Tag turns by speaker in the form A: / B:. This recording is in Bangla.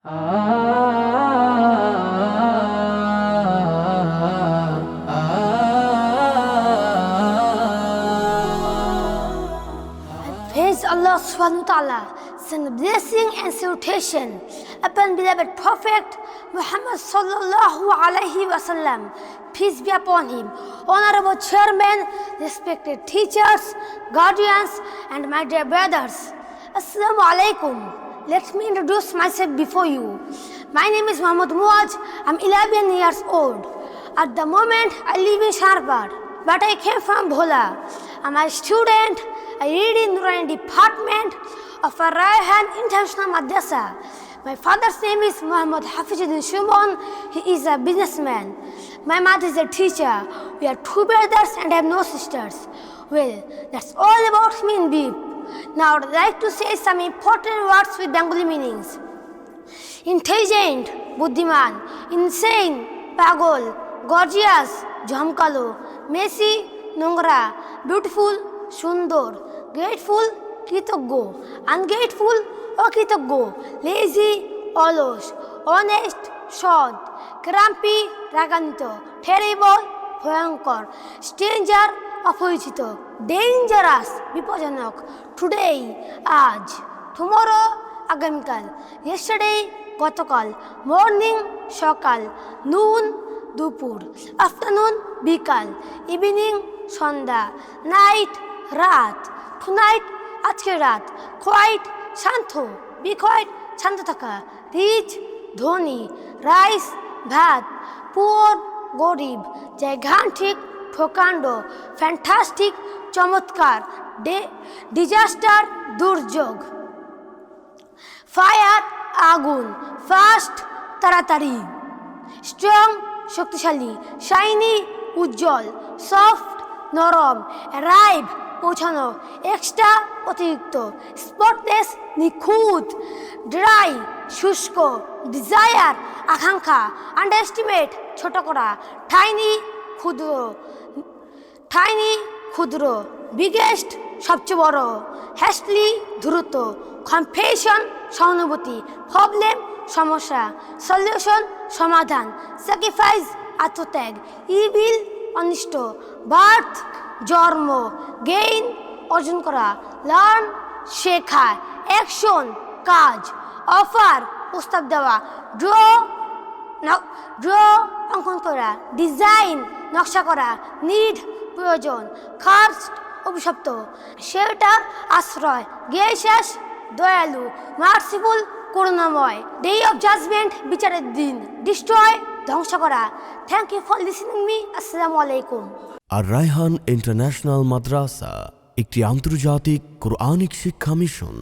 A: Praise Allah subhanahu wa ta'ala, send blessing and salutation upon beloved Prophet Muhammad sallallahu alaihi wasallam. Peace be upon him. Honorable chairman, respected teachers, guardians, and my dear brothers. Assalamu alaikum. Let me introduce myself before you. My name is Muhammad Muaj. I'm 11 years old. At the moment, I live in Sharpar, but I came from Bhola. I'm a student. I read in Nurani department of a Raihan International Madrasah. My father's name is Muhammad Hafizuddin Shumon. He is a businessman. My mother is a teacher. We are two brothers and I have no sisters. Well, that's all about me in brief. Now I would like to say some important words with Bengali meanings. Intelligent, বুদ্ধিমান, insane, পাগল, gorgeous, ঝমকালো, messy, নোংরা, beautiful, সুন্দর, grateful, কৃতজ্ঞ, ungrateful, অকৃতজ্ঞ, lazy, অলস, honest, সৎ, grumpy, রাগান্বিত, terrible, ভয়ঙ্কর, stranger, অপরিচিত, dangerous, বিপজ্জনক, today, আজ, tomorrow, আগামীকাল, yesterday, গতকাল, মর্নিং, সকাল, নুন, দুপুর, আফটারনুন, বিকাল, ইভিনিং, সন্ধ্যা, নাইট, রাত, টুনাইট, আজকের রাত, কোয়াইট, শান্ত, বি কোয়াইট, শান্ত থাকা, রিচ, ধনী, রাইস, ভাত, পুয়ার, গরিব, জায়গান্তিক, প্রকাণ্ড, ফ্যান্টাস্টিক, চমৎকার, ডিজাস্টার, দুর্যোগ, ফায়ার, আগুন, ফাস্ট, তাড়াতাড়ি, স্ট্রং, শক্তিশালী, শাইনি, উজ্জ্বল, সফট, নরম, অ্যারাইভ, পৌঁছানো, এক্সট্রা, অতিরিক্ত, স্পটলেস, নিখুঁত, ড্রাই, শুষ্ক, ডিজায়ার, আকাঙ্ক্ষা, আন্ডারএস্টিমেট, ছোট করা, টাইনি, ক্ষুদ্র, বিগেস্ট, সবচেয়ে বড়, হ্যাস্টলি, দ্রুত, কম্পেশন, সহানুভূতি, প্রবলেম, সমস্যা, সলিউশন, সমাধান, স্যাক্রিফাইস, আত্মত্যাগ, ইভিল, অনিষ্ট, বার্থ, জন্ম, গেইন, অর্জন করা, লার্ন, শেখা, অ্যাকশন, কাজ, অফার, প্রস্তাব দেওয়া, ড্র, অঙ্কন করা, ডিজাইন, নকশা করা, নিড, প্রয়োজন, কার্সড, অভিশপ্ত, শেল্টার, আশ্রয়, গ্রেসিয়াস, দয়ালু, মার্সিফুল, করুণাময়, ডে অফ জাজমেন্ট, বিচারের দিন, ডিস্ট্রয়, ধ্বংস করা। Thank you for listening me. আসসালামু আলাইকুম।
B: আর রায়হান ইন্টারন্যাশনাল মাদ্রাসা একটি আন্তর্জাতিক কোরআনিক শিক্ষা মিশন।